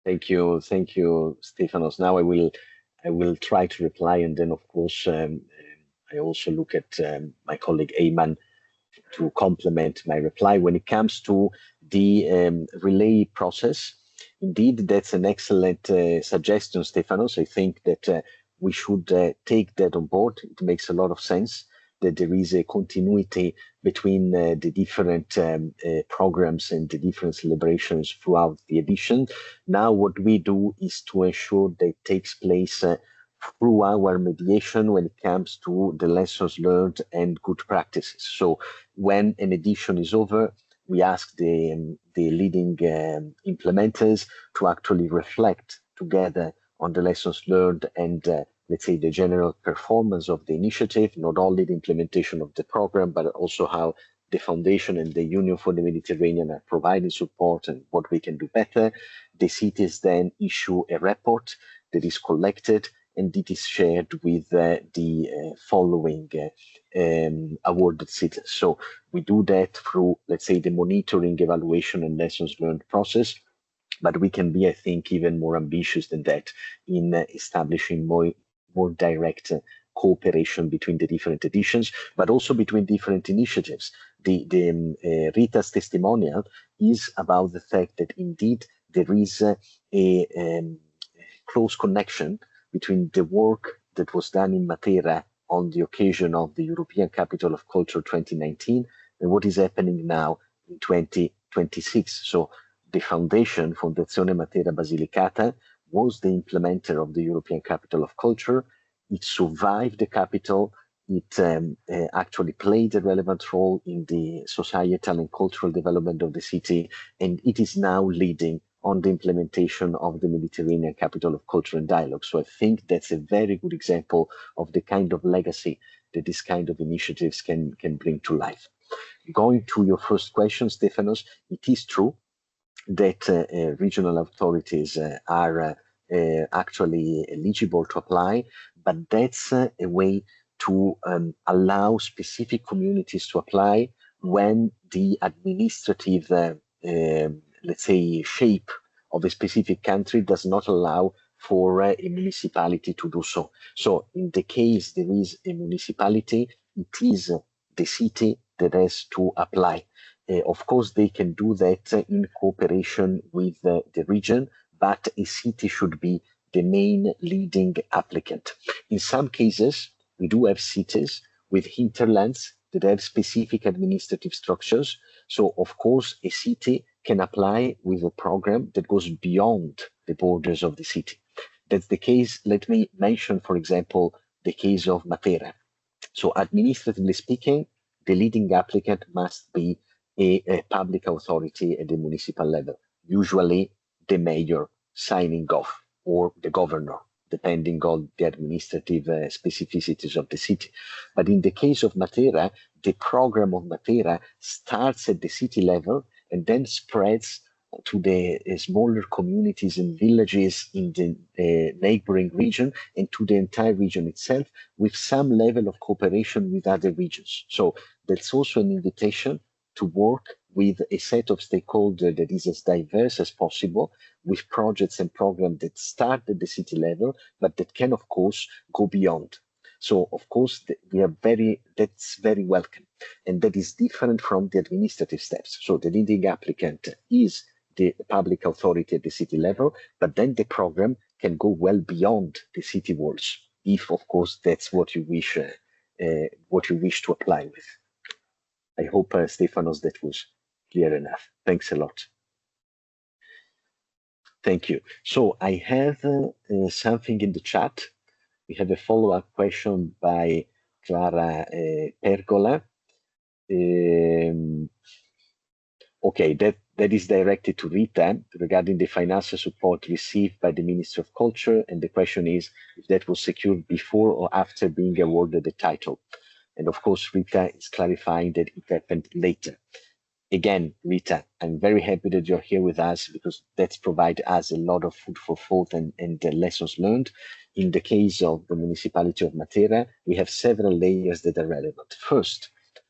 Thank you, Stefanos. Now I will try to reply, and then of course I also look at my colleague Ayman to complement my reply. When it comes to the relay process, indeed, that's an excellent suggestion, Stefanos. I think that we should take that on board. It makes a lot of sense that there is a continuity between the different programs and the different celebrations throughout the edition. Now, what we do is to ensure that it takes place through our mediation when it comes to the lessons learned and good practices. So when an edition is over, we ask the leading implementers to actually reflect together on the lessons learned and let's say the general performance of the initiative, not only the implementation of the program, but also how the Foundation and the Union for the Mediterranean are providing support and what we can do better. The cities then issue a report that is collected and it is shared with the following awarded cities. So we do that through, let's say, the monitoring, evaluation, and lessons learned process. But we can be, I think, even more ambitious than that in establishing more direct cooperation between the different editions, but also between different initiatives. Rita's testimonial is about the fact that indeed there is a close connection between the work that was done in Matera on the occasion of the European Capital of Culture 2019 and what is happening now in 2026. So the foundation, Fondazione Matera Basilicata, was the implementer of the European Capital of Culture. It survived the capital. It actually played a relevant role in the societal and cultural development of the city, and it is now leading on the implementation of the Mediterranean Capital of Culture and Dialogue. So I think that's a very good example of the kind of legacy that this kind of initiatives can bring to life. Going to your first question, Stefanos, it is true that regional authorities are actually eligible to apply, but that's a way to allow specific communities to apply when the administrative let's say, shape of a specific country does not allow for a municipality to do so. So in the case there is a municipality, it is the city that has to apply. Of course, they can do that in cooperation with the region, but a city should be the main leading applicant. In some cases, we do have cities with hinterlands that have specific administrative structures. So, of course, a city can apply with a program that goes beyond the borders of the city. That's the case. Let me mention, for example, the case of Matera. So, administratively speaking, the leading applicant must be a public authority at the municipal level, usually the mayor signing off or the governor, depending on the administrative specificities of the city. But in the case of Matera, the program of Matera starts at the city level and then spreads to the smaller communities and villages in the neighboring region and to the entire region itself with some level of cooperation with other regions. So that's also an invitation to work with a set of stakeholders that is as diverse as possible, with projects and programs that start at the city level, but that can, of course, go beyond. So, of course, that's very welcome. And that is different from the administrative steps. So the leading applicant is the public authority at the city level, but then the program can go well beyond the city walls, if, of course, that's what you wish to apply with. I hope, Stefanos, that was clear enough. Thanks a lot. Thank you. So I have something in the chat. We have a follow-up question by Clara Pergola. Okay, that is directed to Rita regarding the financial support received by the Ministry of Culture. And the question is if that was secured before or after being awarded the title. And of course, Rita is clarifying that it happened later. Again, Rita, I'm very happy that you're here with us because that's provided us a lot of food for thought and lessons learned. in the case of the municipality of Matera, we have several layers that are relevant. First,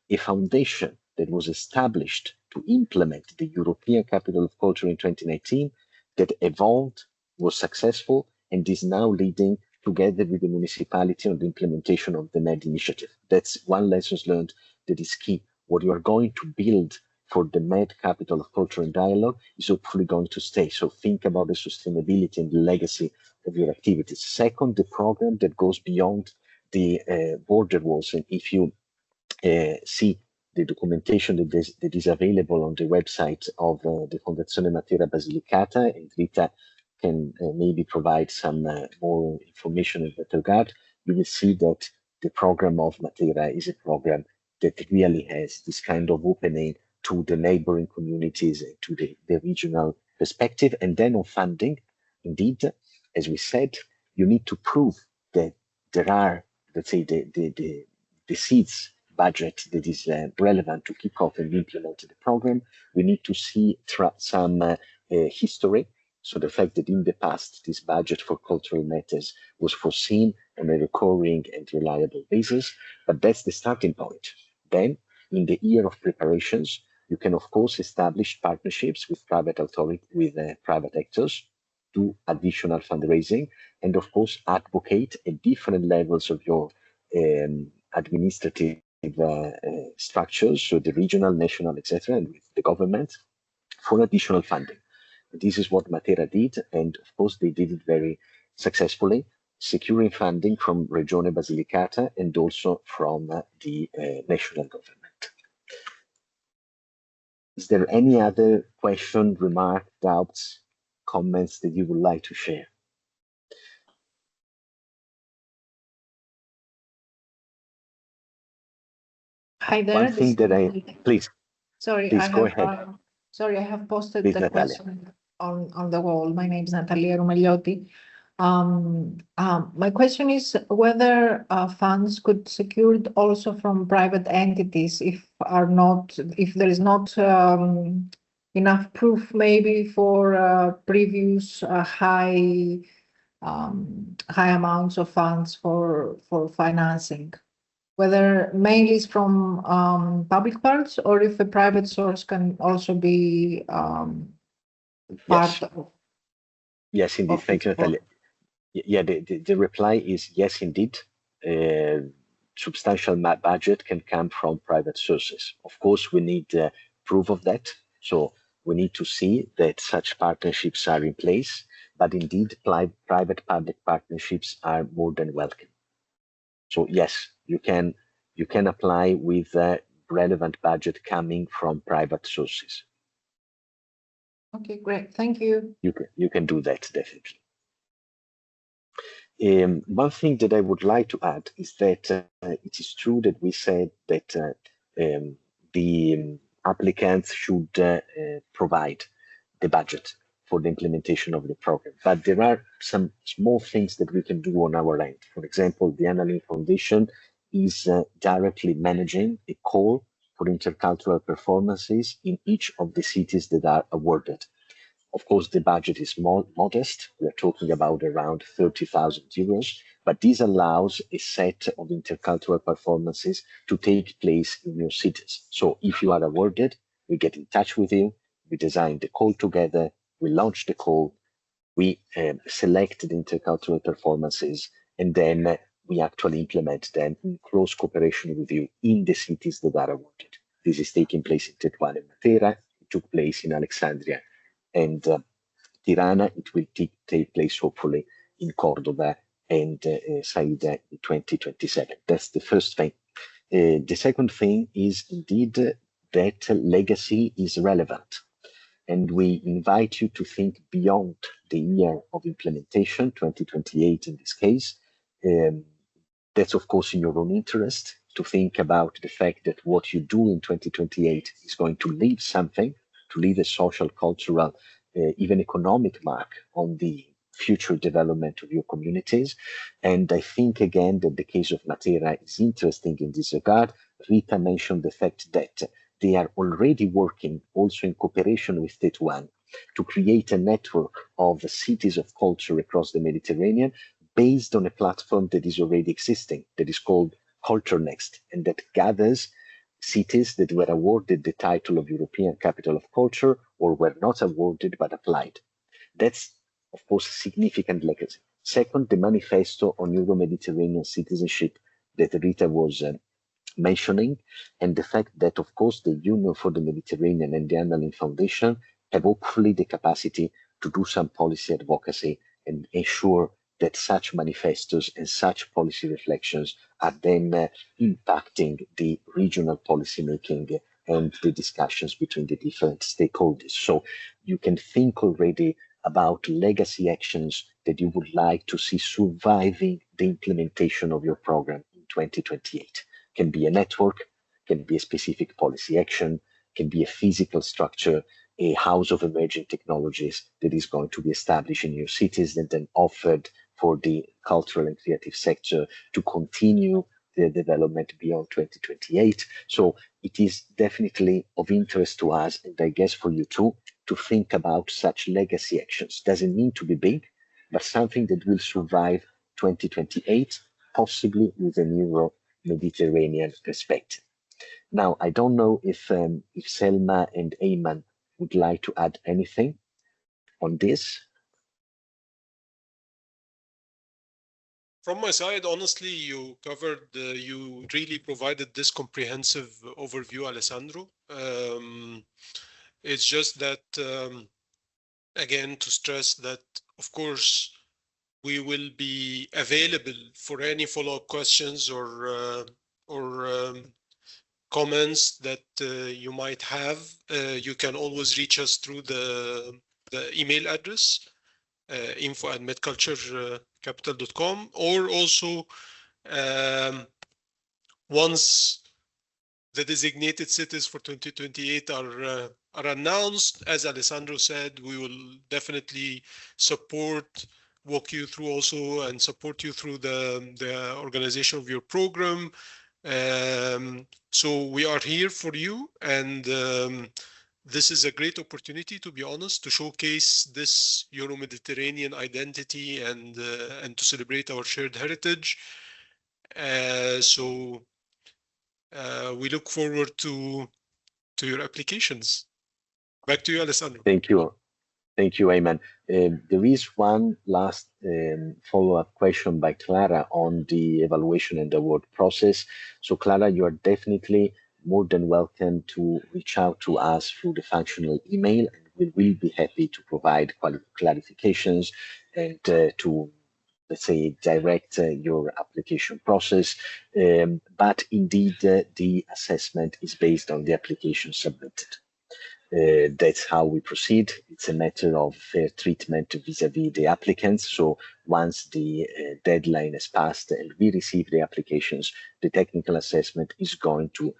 a foundation that was established to implement the European Capital of Culture in 2019 that evolved, was successful, and is now leading together with the municipality on the implementation of the MED initiative. That's one lesson learned that is key. What you are going to build for the MED Capital of Culture and Dialogue is hopefully going to stay. So think about the sustainability and the legacy of your activities. Second, the program that goes beyond the border walls. And if you see the documentation that is available on the website of the Fondazione Matera Basilicata, and Rita can maybe provide some more information in that regard, you will see that the program of Matera is a program that really has this kind of opening to the neighboring communities, to the regional perspective. And then on funding, indeed, as we said, you need to prove that there are, let's say, the seeds budget that is relevant to kick off and implement the program. We need to see some history. So the fact that in the past, this budget for cultural matters was foreseen on a recurring and reliable basis, but that's the starting point. Then, in the year of preparations, you can, of course, establish partnerships with private authority, with private actors, do additional fundraising, and of course, advocate at different levels of your administrative structures, so the regional, national, etc., and with the government for additional funding. This is what Matera did, and of course they did it very successfully, securing funding from Regione Basilicata and also from the national government. Is there any other question, remark, doubts, comments that you would like to share? Hi there. One thing that please go ahead. Sorry, I have posted Please, the Natalia. question on the wall. My name is Natalia Rumeliotti. My question is whether funds could secured also from private entities if there is not enough proof maybe for previous high amounts of funds for financing, whether mainly is from public funds or if a private source can also be part of. Yes, indeed. Thank you, Natalia. Yeah, the reply is yes, indeed. Substantial budget can come from private sources. Of course, we need proof of that. So we need to see that such partnerships are in place, but indeed, private-public partnerships are more than welcome. So yes, you can apply with relevant budget coming from private sources. Okay, great. Thank you. You can do that, definitely. One thing that I would like to add is that it is true that we said that the applicants should provide the budget for the implementation of the program. But there are some small things that we can do on our end. For example, the Annalyn Foundation is directly managing a call for intercultural performances in each of the cities that are awarded. Of course, the budget is more modest. We're talking about around 30,000 euros, but this allows a set of intercultural performances to take place in your cities. So if you are awarded, we get in touch with you, we design the call together, we launch the call, we select the intercultural performances, and then we actually implement them in close cooperation with you in the cities that are awarded. This is taking place in Tetuan and Matera, it took place in Alexandria and Tirana. It will take place hopefully in Cordoba and Saida in 2027. That's the first thing. The second thing is indeed that legacy is relevant. And we invite you to think beyond the year of implementation, 2028 in this case. That's of course in your own interest to think about the fact that what you do in 2028 is going to leave something, to leave a social, cultural, even economic mark on the future development of your communities. And I think again that the case of Matera is interesting in this regard. Rita mentioned the fact that they are already working also in cooperation with Tetuan to create a network of cities of culture across the Mediterranean, based on a platform that is already existing, that is called Culture Next, and that gathers cities that were awarded the title of European Capital of Culture or were not awarded but applied. That's, of course, a significant legacy. Second, the manifesto on Euro-Mediterranean citizenship that Rita was mentioning, and the fact that, of course, the Union for the Mediterranean and the Annalen Foundation have hopefully the capacity to do some policy advocacy and ensure that such manifestos and such policy reflections are then impacting the regional policy making and the discussions between the different stakeholders. So you can think already about legacy actions that you would like to see surviving the implementation of your program in 2028. Can be a network, can be a specific policy action, can be a physical structure, a house of emerging technologies that is going to be established in your cities and then offered for the cultural and creative sector to continue the development beyond 2028. So it is definitely of interest to us, and I guess for you too, to think about such legacy actions. Doesn't mean to be big, but something that will survive 2028, possibly with an Euro-Mediterranean perspective. Now, I don't know if Selma and Ayman would like to add anything on this. From my side, honestly, you covered, you really provided this comprehensive overview, Alessandro. It's just that, again, to stress that, of course, we will be available for any follow-up questions or comments that you might have. You can always reach us through the email address, info@medculturecapital.com, or also once the designated cities for 2028 are announced, as Alessandro said, we will definitely walk you through also and support you through the organization of your program. So we are here for you, and this is a great opportunity, to be honest, to showcase this Euro-Mediterranean identity and to celebrate our shared heritage. So we look forward to your applications. Back to you, Alessandro. Thank you. Thank you, Ayman. There is one last follow-up question by Clara on the evaluation and award process. So Clara, you are definitely more than welcome to reach out to us through the functional email, and we will be happy to provide clarifications and to, let's say, direct your application process. But indeed, the assessment is based on the application submitted. That's how we proceed. It's a matter of fair treatment vis-a-vis the applicants. So once the deadline has passed and we receive the applications, the technical assessment is going to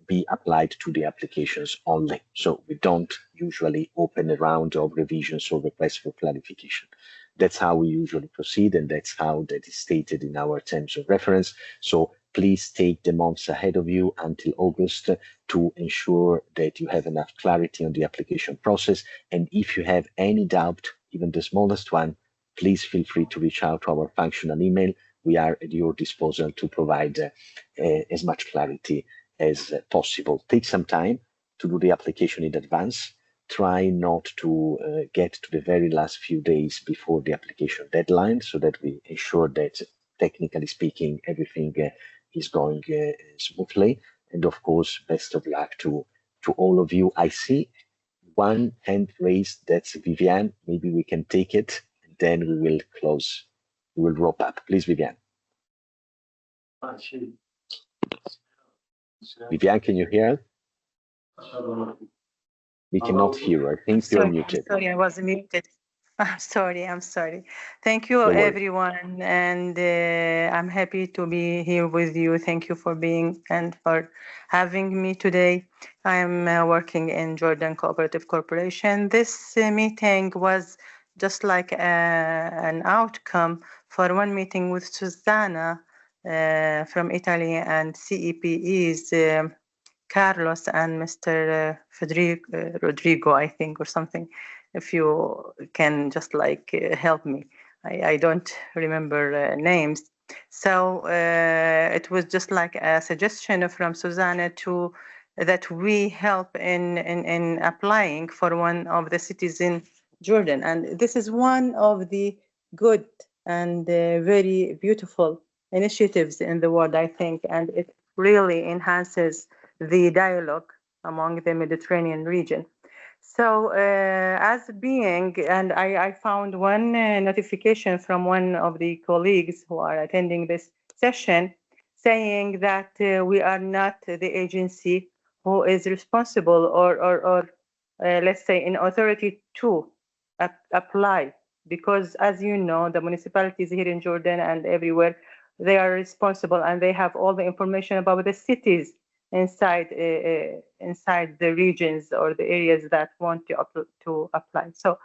be applied to the applications only. So we don't usually open a round of revisions or requests for clarification. That's how we usually proceed, and that's how that is stated in our terms of reference. So please take the months ahead of you until August to ensure that you have enough clarity on the application process. And if you have any doubt, even the smallest one, please feel free to reach out to our functional email. We are at your disposal to provide as much clarity as possible. Take some time to do the application in advance. Try not to get to the very last few days before the application deadline, so that we ensure that, technically speaking, everything is going smoothly. And of course, best of luck to all of you. I see one hand raised. That's Viviane. Maybe we can take it, and then we will close. We will wrap up. Please, Viviane. Viviane, can you hear? We cannot hear. I think you're muted. Sorry, I was muted. I'm sorry. Thank you, everyone. And I'm happy to be here with you. Thank you for being and for having me today. I'm working in Jordan Cooperative Corporation. This meeting was just like an outcome for one meeting with Susanna from Italy and CEPE's Carlos and Mr. Rodrigo, I think, or something. If you can just like help me. I don't remember names. So it was just like a suggestion from Susanna to that we help in applying for one of the cities in Jordan. And this is one of the good and very beautiful initiatives in the world, I think, and it really enhances the dialogue among the Mediterranean region. So as being, and I found one notification from one of the colleagues who are attending this session saying that we are not the agency who is responsible or let's say in authority to apply, because as you know, the municipalities here in Jordan and everywhere, they are responsible and they have all the information about the cities inside inside the regions or the areas that want to apply. So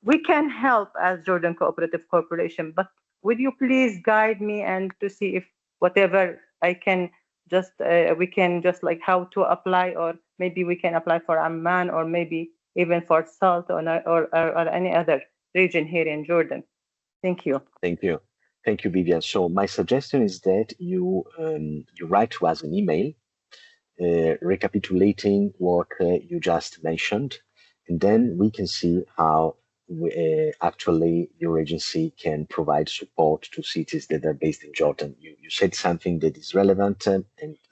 we can help as Jordan Cooperative Corporation, but would you please guide me and to see if whatever I can just we can just like how to apply, or maybe we can apply for Amman or maybe even for Salt or any other region here in Jordan. Thank you. Thank you. Thank you, Vivian. So my suggestion is that you write to us an email recapitulating what you just mentioned, and then we can see how actually your agency can provide support to cities that are based in Jordan. You said something that is relevant, and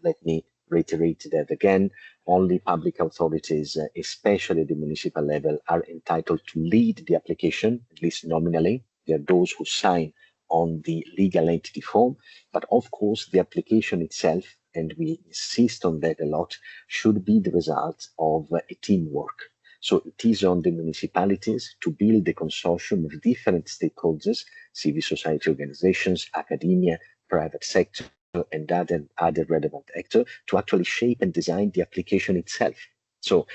let me reiterate that again. Only public authorities, especially at the municipal level, are entitled to lead the application, at least nominally. They are those who sign on the legal entity form, but of course the application itself, and we insist on that a lot, should be the result of a teamwork. So it is on the municipalities to build a consortium of different stakeholders, civil society organizations, academia, private sector, and other relevant actors to actually shape and design the application itself. So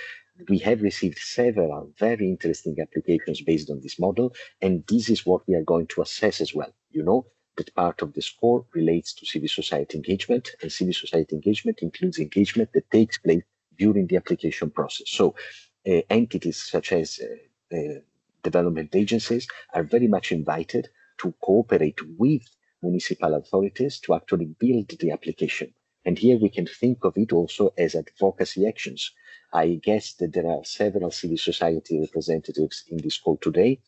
we have received several very interesting applications based on this model, and this is what we are going to assess as well. You know that part of the score relates to civil society engagement, and civil society engagement includes engagement that takes place during the application process. So entities such as development agencies are very much invited to cooperate with municipal authorities to actually build the application. And here we can think of it also as advocacy actions. I guess that there are several civil society representatives in this call today.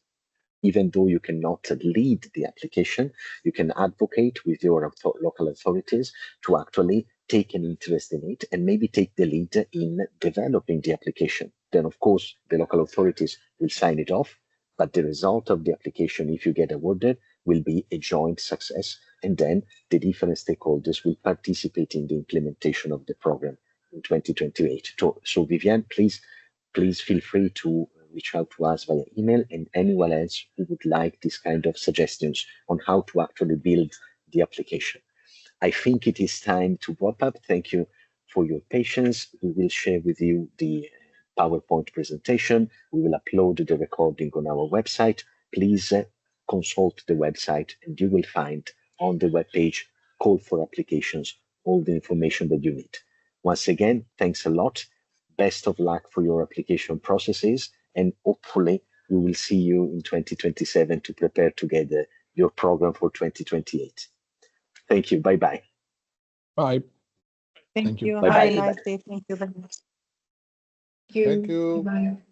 Even though you cannot lead the application, you can advocate with your local authorities to actually take an interest in it and maybe take the lead in developing the application. Then, of course, the local authorities will sign it off, but the result of the application, if you get awarded, will be a joint success. And then the different stakeholders will participate in the implementation of the program in 2028. So Vivian, please feel free to reach out to us via email, and anyone else who would like this kind of suggestions on how to actually build the application. I think it is time to wrap up. Thank you for your patience. We will share with you the PowerPoint presentation. We will upload the recording on our website. Please consult the website, and you will find on the webpage call for applications, all the information that you need. Once again, thanks a lot. Best of luck for your application processes, and hopefully we will see you in 2027 to prepare together your program for 2028. Thank you. Bye-bye. Bye. Thank you. Bye-bye. Have a nice day. Thank you very much. Thank you. Bye.